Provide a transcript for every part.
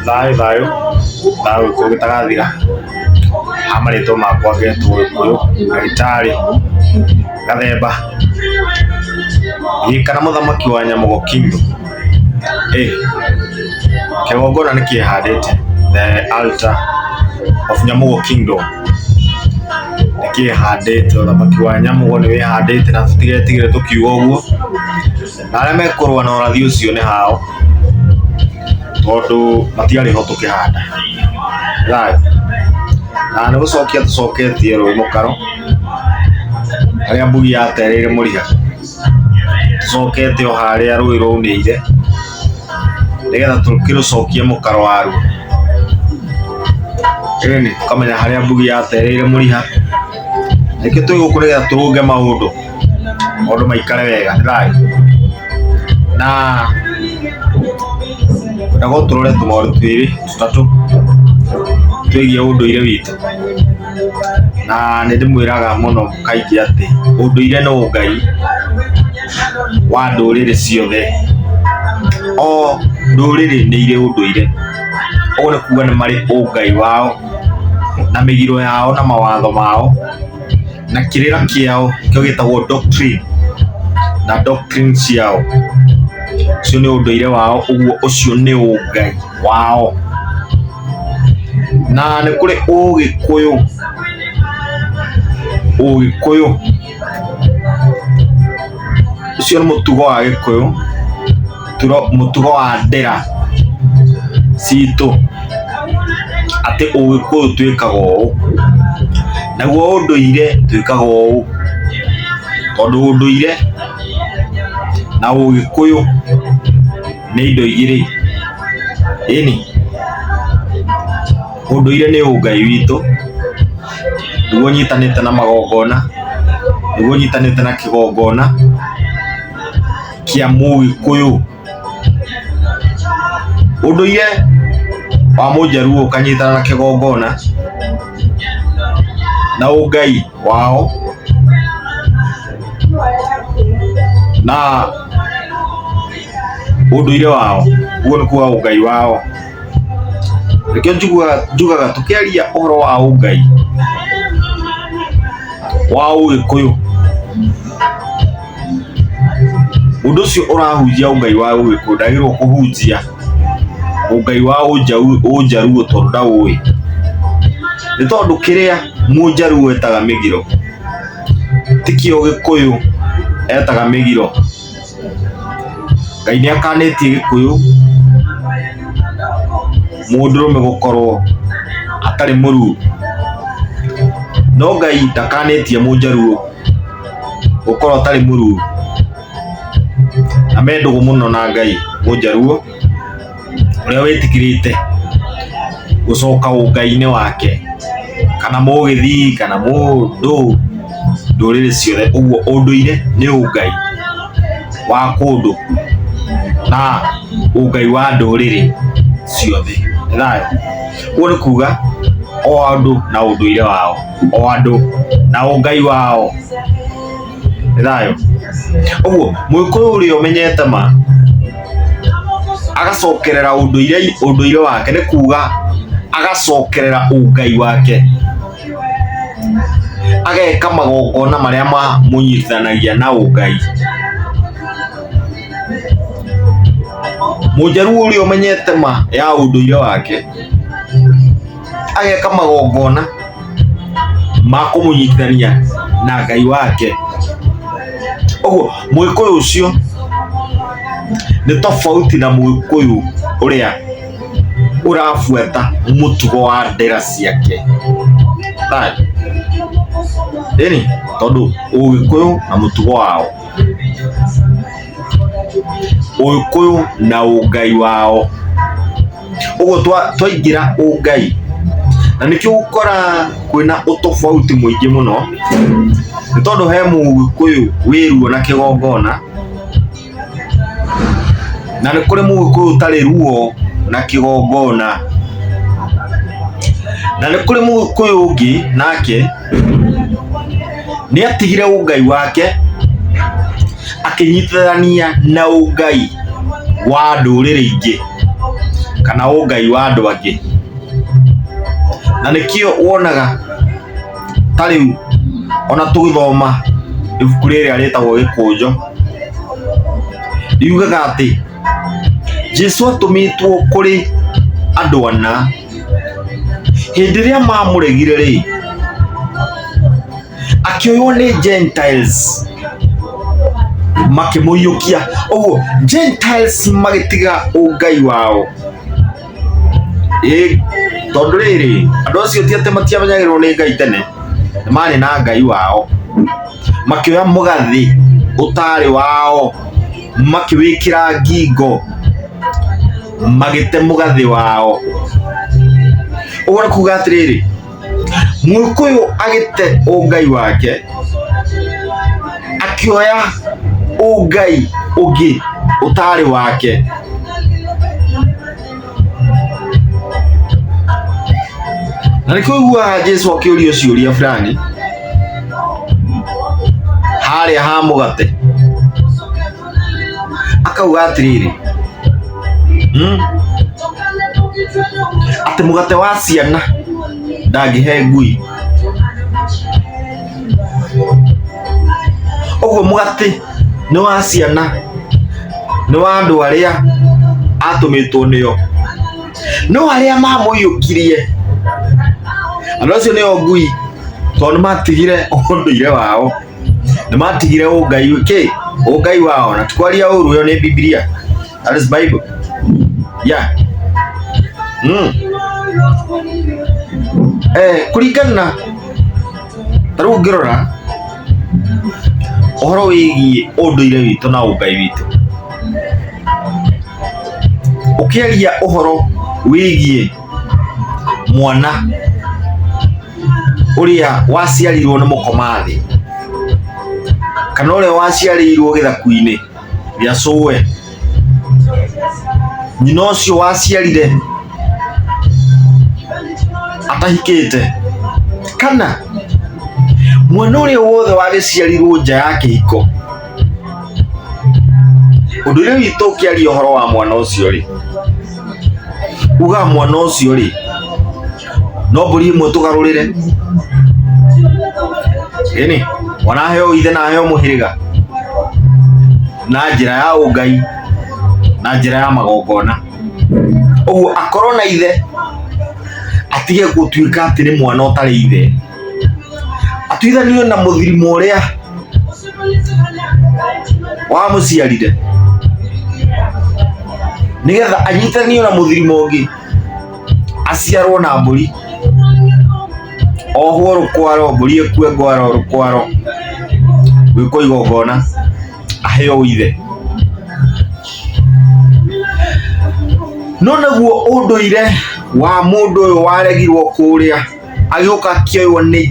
Thayo ko gitagathira amarito makwa getwo Gikuyu Ndagĩtarĩ Gathemba kana Mũthamaki wa Nyamugo Kingdom. Kĩgongona nĩ kĩhandĩte the altar of Nyamugo Kingdom nĩ kĩhandĩte Ũthamaki wa Nyamugo nĩ wĩhandĩte na tũtigetigĩre tũkiuga ũguo na arĩa mekũrũa na ũrathi ũcio nĩ hao tondũ matiarĩ ho tũkĩhanda. Thayo na nĩ gũcokia tũcoketie rũĩ mũkaro harĩa mbugi yatereire mũriga tũcokete o harĩa rũĩ rũnĩire nĩgetha tũkĩrũcokie mũkaro waruo. Ĩni tũkamenya harĩa mbugi yatereire mũriga nĩkĩo twĩ gũkũ nĩgetha tũrũnge maũndũ maikare wega. Thayo na ndago tũrore tũmaũndũ twĩrĩ tũtatũ twĩgiĩ ũndũire witũ na nĩ ndĩmwĩraga mũno kaingĩ atĩ ũndũire nĩ Ngai wa ndũrĩrĩ ciothe. O ndũrĩrĩ nĩ irĩ ũndũire, ũguo nĩ kuuga nĩ marĩ Ngai wao na mĩgiro yao na mawatho mao na kĩrĩra kĩao kĩo gĩtagwo doctrine na doctrine ciao. Ũcio nĩ ũndũire wao, ũguo ũcio nĩ Ngai wao. Na nĩ kũrĩ Ũgĩkũyũ ũcio nĩ mũtugo wa Gĩkũyũ, mũtugo wa ndera citũ atĩ Ũgĩkũyũ twĩkaga ũũ naguo ũndũire twĩkaga ũũ, tondũ ũndũire na Ũgĩkũyũ nĩ indo igĩrĩ. Ĩni ũndũire nĩ Ngai witũ nĩguo nyitanĩte na magongona, nĩguo nyitanĩte na kĩgongona kĩa Mũgĩkũyũ. Ũndũire wa Mũjaruo ũkanyitana na kĩgongona na Ngai wao na ũndũire wao, ũguo nĩ kuuga Ngai wao. Nĩkĩo njugaga tũkĩaria ũhoro wa Ngai wa Ũgĩkũyũ, ũndũ ũcio ũrahunjia Ngai wa Ũgĩkũyũ ndagĩrĩirwo kũhunjia Ngai wa Ũjaruo tondũ ndaũĩ. Nĩ tondũ kĩrĩa Mũjaruo etaga mĩgiro tikĩo Gĩkũyũ etaga mĩgiro. Ngai nĩ akanĩtie Gĩkũyũ mũndũrũme gũkorwo atarĩ mũruu, no Ngai ndakanĩtie Mũjaruo gũkorwo atarĩ mũruu. Na mendũgũ mũno na Ngai Mũjaruo ũrĩa wĩtĩkĩrĩte gũcoka ũngai-inĩ wake, kana Mũgĩthii kana mũndũ ndũrĩrĩ ciothe. Ũguo ũndũire nĩ Ngai wa kũndũ na Ngai wa ndũrĩrĩ ciothe. Thayo ũguo nĩ kuuga o andũ na ũndũire wao, o andũ na Ngai wao. Thayo ũguo Mũgĩkũyũ ũrĩa ũmenyete ma agacokerera ũndũire wake, nĩ kuuga agacokerera Ngai wake, ageka magongona marĩa mamũnyitithanagia na Ngai. Mũjaruo ũrĩa ũmenyete ma ya ũndũire wake ageka magongona ma kũmũnyitithania na Ngai wake. Ũguo Mũgĩkũyũ ũcio nĩ tofauti na Mũgĩkũyũ ũrĩa ũrabuata mũtugo wa ndera ciake. Ĩni tondũ Ũgĩkũyũ na mũtugo wao, Ũgĩkũyũ na Ngai wao. Ũguo twaingĩra Ngai na nĩkĩo gũkora kwĩna ũtofauti mũingĩ mũno, nĩ tondũ he Mũgĩkũyũ wĩruo na kĩgongona na nĩ kũrĩ Mũgĩkũyũ ũtarĩ ruo na kĩgongona, na nĩ kũrĩ Mũgĩkũyũ ũngĩ nake nĩ atigire Ngai wake akĩnyitithania na Ngai wa ndũrĩrĩ ingĩ, kana ũngai wa andũ angĩ. Na nĩkĩo wonaga ta rĩu ona tũgĩthoma ibuku rĩrĩa rĩtagwo Gĩkũnjo riugaga atĩ Jesũ atũmĩtwo kũrĩ andũ ana. Hĩndĩ ĩrĩa mamũregire rĩ, akĩoywo nĩ Gentiles makĩmũiyũkia. Ũguo Gentiles magĩtiga ũngai wao. Tondũ rĩrĩ andũ acio ti atĩ matiamenyagĩrĩrwo nĩ Ngai tene, nĩ marĩ na Ngai wao. Makĩoya mũgathĩ ũtarĩ wao makĩwĩkĩra ngingo, magĩte mũgathĩ wao. Ũguo nĩ kuuga atĩrĩrĩ, Mũgĩkũyũ agĩte ũngai wake, akĩoya ũngai ũngĩ ũtarĩ wake. Na nĩkĩo ũiguaga Jesũ akĩũrio ciũria fulani harĩa ha mũgate, akauga atĩrĩrĩ, atĩ mũgate wa ciana ndangĩhe ngui. Ũguo mũgate nĩ wa ciana, nĩ wa andũ arĩa atũmĩtwo nĩo, no arĩa mamũiyũkirie andũ acio nĩo ngui, tondũ nĩ matigire ũndũire wao, nĩ matigire ũngai wao. Na tikwaria ũru, ĩyo nĩ Biblia, that is Bible. Yeah. Kũringana ta rĩu ngĩrora ũhoro wĩgiĩ ũndũire witũ na ũngai witũ, ũkĩaria ũhoro wĩgiĩ mwana ũrĩa waciarirwo nĩ mũkomathĩ, kana ũrĩa waciarĩirwo gĩthaku-inĩ gĩa cũwe, nyina ũcio waciarire atahikĩte, kana mwana ũrĩa wothe wagĩciarirwo nja ya kĩhiko. Ũndũire witũ ũkĩaria ũhoro wa mwana ũcio rĩ, uga mwana ũcio rĩ, no mbũri ĩmwe tũgarũrĩre. Ĩni mwana aheo ithe na aheo mũhĩrĩga na njĩra ya ũngai, na njĩra ya magongona. Ũguo akorwo na ithe atige gũtuĩka atĩ nĩ mwana ũtarĩ ithe, atuithanio na mũthirimo ũrĩa wamũciarire, nĩgetha anyitithanio na mũthirimo ũngĩ aciarwo na mbũri, ohwo rũkwaro, mbũri ĩkue ngwaro rũkwaro, gwĩkwo igongona, aheo ithe. No naguo ũndũire wa mũndũ ũyũ waregirwo kũrĩa, agĩũka akĩoywo nĩ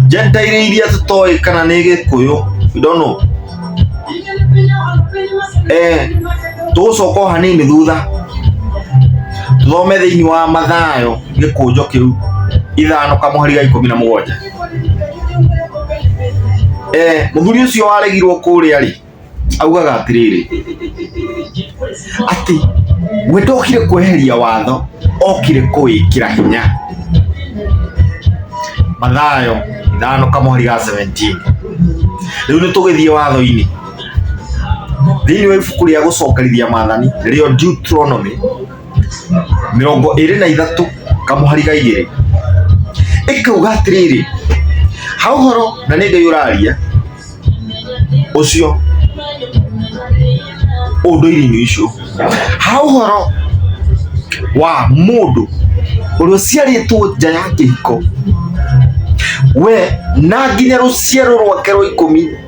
Gentile iria tũtoĩ kana nĩ Gĩkũyũ, we don't know. Tũgũcoka hanini thutha tũthome thĩinĩ wa Mathayo Gĩkũnjo kĩu 5:17. Mũthuri ũcio waregirwo kũrĩa rĩ, augaga atĩrĩrĩ, atĩ we ndokire kweheria watho, okire kũwĩkĩra hinya. Mathayo 5:17. Rĩu nĩ tũgĩthiĩ watho-inĩ thĩinĩ wa ibuku rĩa gũcokerithia maathani rĩo Deuteronomy 23:2. Ĩkauga atĩrĩrĩ, ha ũhoro, na nĩ Ngai ũraria ũcio ũndũire-inĩ icio, ha ũhoro wa mũndũ ũrĩa ũciarĩtwo nja ya kĩhiko, we na nginya rũciaro rwake rwa 10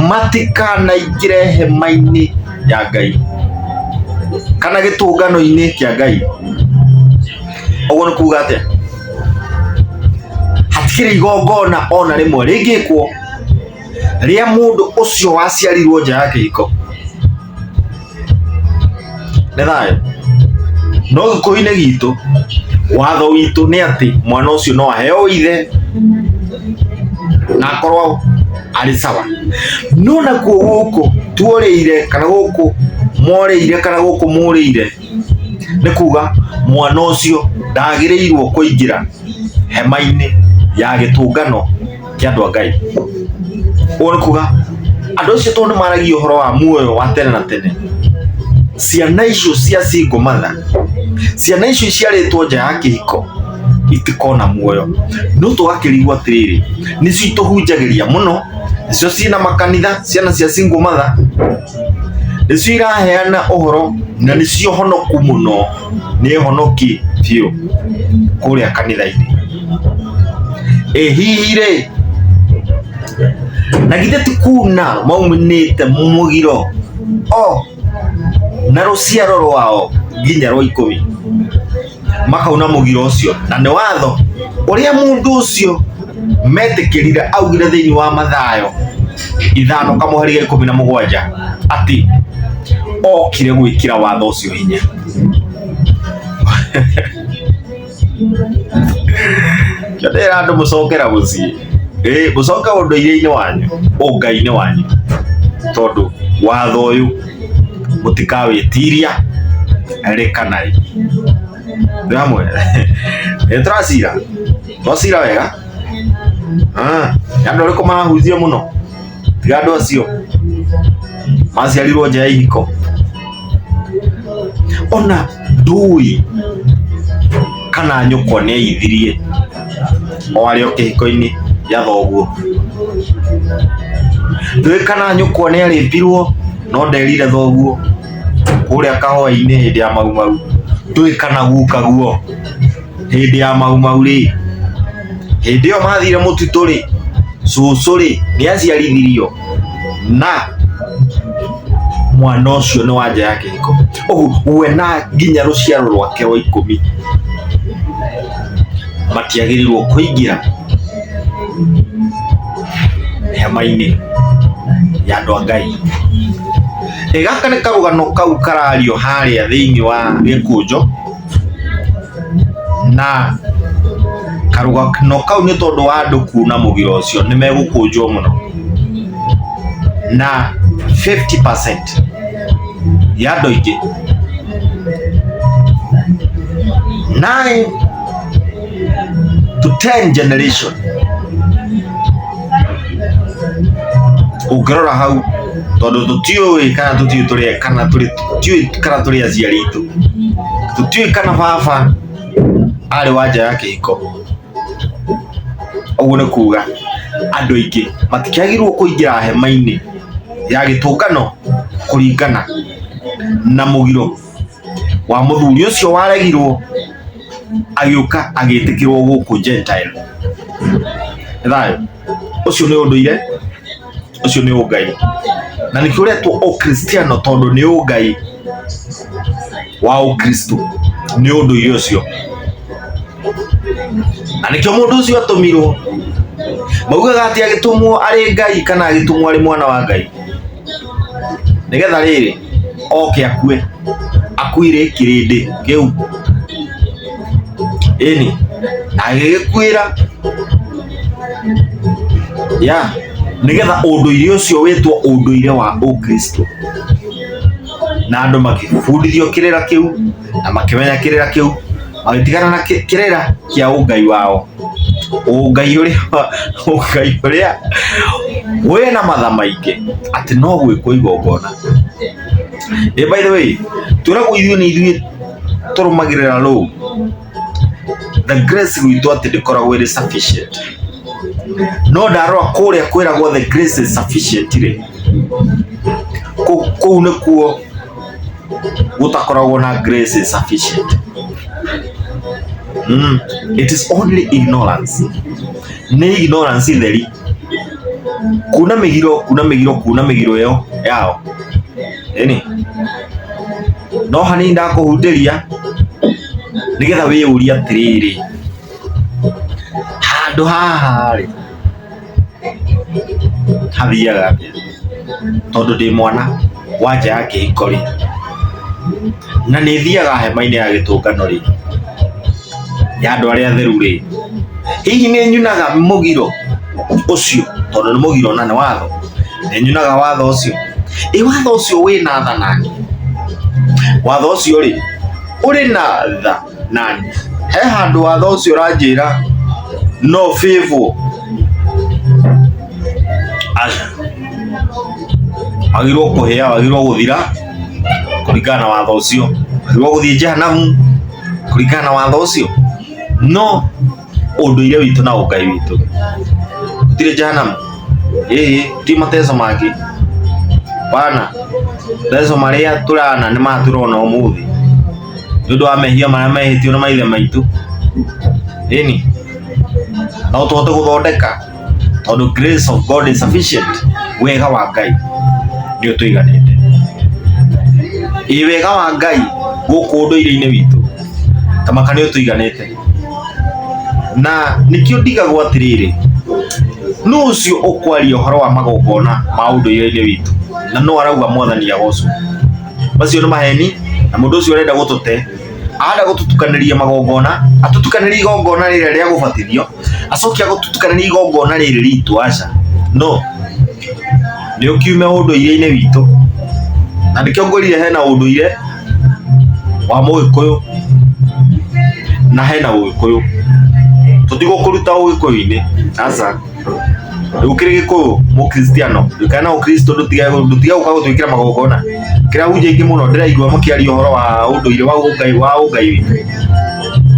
matikanaingĩre hema-inĩ ya Ngai kana gĩtũngano-inĩ kĩa Ngai. Ũguo nĩ kuuga atĩa? Hatikĩrĩ igongona ona rĩmwe rĩngĩkwo rĩa mũndũ ũcio waciarirwo nja ya kĩhiko. Nĩ thayũ. No gĩkũyũ-inĩ gitũ, watho witũ nĩ atĩ mwana ũcio no aheo ithe na akorwo arĩ sawa. No nakuo gũkũ tuorĩire, kana gũkũ moreire kana guku mureire ni kuga mwana ucio ndagirirwo kuingira hema-ini ya gitungano kia andu a Ngai. Uguo ni kuga andu acio tondu maragia uhoro wa muoyo wa tene na tene, ciana icio cia single mother, ciana icio ciaritwo nja ya kihiko itikona muoyo. No tugakirigwo atiriri nicio ituhunjagiria muno, nicio ciina makanitha, ciana cia single mother nicio iraheana uhoro na nicio honoku muno, ni honoki biu kuria kanitha-ini. Hihi ri na githe tikuna mauminite mugiro na ruciaro rwao nginya rwa 10 makauna mugiro ucio, na ni watho uria mundu ucio metikirire augire thiini wa Mathayo 5:17 ati okire gwikira watho ucio hinya. Kadera andu mucokera mucii mucoka unduire-ini wanyu, ungai-ini wanyu, tondu watho uyu mutikawitiria rikanai ramwe etrasira twacira wega andu ariku mahunjia muno tiga andu acio maciarirwo nja ya ihiko. Ona ndui kana nyukwa ni aithirie o ario kihiko-ini ya thoguo. Ndui kana nyukwa ni arimbirwo no nderire thoguo kuria kahoi-ini hindi ya mau. Ndui kana guka guo hindi ya mau ri, hindi yo mathire mututu ri, cucu ri ni aciarithirio na mwana ucio ni wa nja ya kihiko. We na nginya ruciaro rwake rwa 10 matiagirirwo kuingira hema-ini ya andu a Ngai. Gaka ni karugano kau karario haria thiini wa gikunjo, na karugano kau ni tondu wa andu kuna mugiro ucio ni megukunjwo muno, na 50% ya andu aingi 9 to 10 generation ungirora hau, tondu tutiui kana turi aciari itu, tutiui kana baba ari wa nja ya kihiko. Uguo ni kuga andu aingi matikiagirwo kuingira hema-ini ya gitungano kuringana na mugiro wa muthuri ucio waregirwo agiuka agitikirwo guku Gentile. Thayo ucio ni unduire, ucio ni ungai, na nikio uretwo ukristiano tondu ni ungai wa ukristo, ni unduire ucio, na nikio mundu ucio atumirwo maugaga ati agitumwo ari Ngai kana agitumwo ari mwana wa Ngai, nigetha riri oke akuire kirindi kiu eni agikwira ya nigetha unduire ucio witwo unduire wa ukristo, na andu makibundithio kirira kiu na makimenya kirira kiu, magitigana na kirira kia ungai wao, ungai uria wina matha maingi ati no gwikwo igongona. By the way, turagwo ithuĩ ni ithuĩ turumagirira ruu the grace gwitu ati ndikoragwo iri sufficient, no ndarora kuria kwiragwo the grace is sufficient ri kuu nikuo gutakoragwo na grace is sufficient. It is only ignorance, ni ignorance theri, kuna migiro yao eni no hani ndakuhundiria nigetha wiyuria atiriri handu haha ri hathiaga atia tondu ndi mwana wa nja ya kihiko ri, na ni thiaga hema-ini ya gitungano ri ya andu aria theru ri, hihi ni nyunaga mugiro ucio tondu ni mugiro na ni watho, ni nyunaga watho ucio watho ucio wina thanani watho ucio ri uri na tha nani he handu watho ucio ranjira no favor acha agirwo kuhia agirwo guthira kuringana na watho ucio agirwo guthie jehanamu kuringana na watho ucio no unduire witu na ugai witu gutire jehanamu ti mateso mangĩ bana mateso maria turana nĩ maturona umuthi nĩ ũndũ wa mehia marĩa mehĩtio na maithe maitũ ĩni no tũhote gũthondeka tondũ grace of God is sufficient. Wega wa Ngai nĩ ũtũiganĩte wega wa Ngai gũkũ ũndũire-inĩ witũ tamaka nĩ ũtũiganĩte na nĩkĩo ndigagwo atĩrĩrĩ no ucio ukwaria uhoro wa magongona ma unduire-inĩ witũ na no arauga mwathani agocwo macio nĩ maheni na mũndũ ũcio arenda gũtũte arenda gũtutukaniria magongona atutukaniria igongona rĩrĩa rĩa gũbatithio acokia gũtutukaniria igongona rĩrĩ ritũ aca no nĩ ũkiume ũndũire-inĩ witũ na nĩkĩo ngorire hena ũndũire wa Mũgĩkũyũ na hena Ũgĩkũyũ tutigũkũruta Ũgĩkũyũ-inĩ aca ukiri Gĩkũyũ Mũkristiano kana Ũkristo ndutiga gũka gũtwĩkĩra magongona kĩrĩa hunjia ingĩ mũno ndĩraigua makĩaria ũhoro wa ũndũire wa ũngai witũ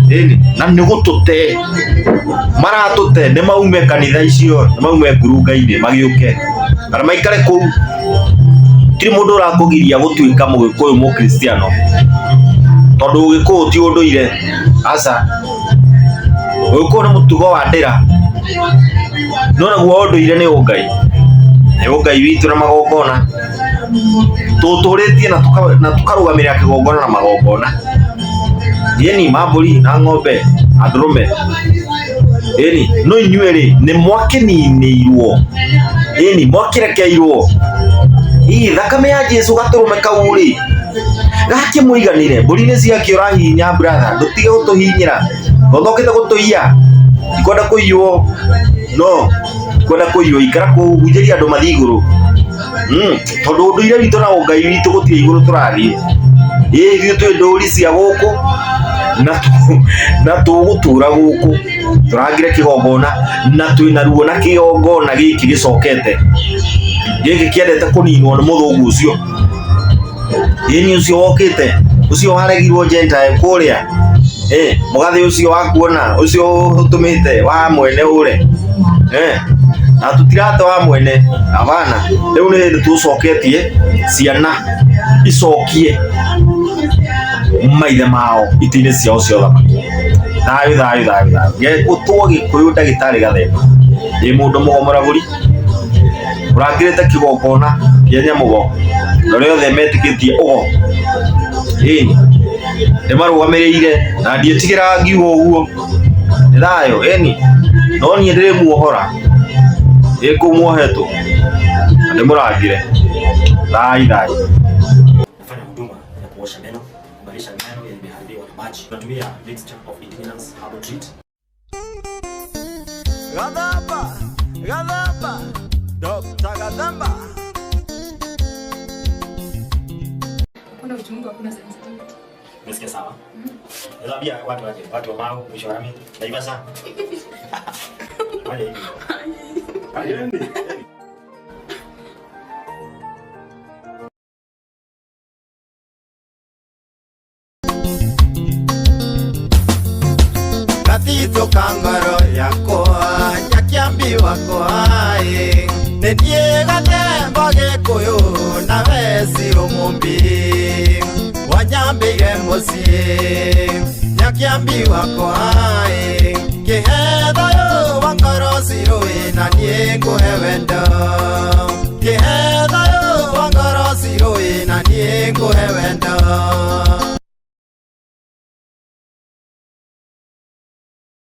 ĩni na nĩ gũtũte maratũte nĩ maume kanitha icio nĩ maume ngurunga-inĩ magĩũke kana maikare kũu tiri mũndũ ũrakũgiria gũtuĩka Mũgĩkũyũ Mũkristiano tondũ Ũgĩkũyũ ti ũndũire aca Ũgĩkũyũ nĩ mũtugo wa ndĩra no naguo ũndũire nĩ ũngai witũ na magongona tũtũrĩtie na tukarũgamĩrĩra kĩgongona na magongona yeni mambũri na ng'ombe na ndũrũme yeni no inyuĩ rĩ nĩ mwakĩninĩirwo yeni mwakĩrekeirwo thakame ya Jesũ gatũrũme kau rĩ gakĩmũiganire mbũri-inĩ ciake ũrahihinya brother ndũtige gũtũhihinyĩra ũthokete gũtũiya ikwenda kũiywo no kwenda kũiywo ikara kũhunjĩria andũ mathi igũrũ tondũ ũndũire witũ na ũngai witũ gũtirĩ igũrũ tũrathiĩ ithuĩ twĩ ndũri cia gũkũ na tũgũtũra gũkũ tũrangire kĩgongona na twĩna ruo na kĩgongona gĩkĩ gĩcokete gĩkĩ kĩendete kũninwo nĩ mũthũngũ ũcio ĩni ũcio wokĩte ũcio waregirwo Gentile kũrĩa mũgathĩ ũcio wakuona ũcio ũtũmĩte wa mwene ũre na tũtirate wa mwene abana rĩu nĩ hĩndĩ tũcoketie ciana icokie maithe mao itĩ-inĩ ciao cia ũthamaki thayũ gegũtwo Gĩkũyũ ndagĩtarĩ Gathemba mũndũ mũgomoragũri ũrangĩrĩte kĩgongona kĩa Nyamũgo na rĩothe metĩkĩtie ũgo ĩni nĩmarũgamĩrĩire na ndiĩtigĩraga ngiuga ũguo nĩ thayũ ĩni no niĩ ndĩrĩ muohora kũu muohetwo na ndĩmũrangĩre thayũ nafanya huduma ya kuosha meno kuimarisha meno yaliyoharibiwa na maji tunatumia mixture of ingredients herbal treat Gathamba Dr. Gathamba kuna uchungu hakuna sensitivity. Nasikia sawa? Ndio watu wa Mau mwisho rami. Naiva sana. Ayendi. Katito kangaro yako nyakiambiwa kwae nendie Gathemba Gĩkũyũ na wesi ũmũmbi wanyambire mũciĩ nyakiambiwa kwa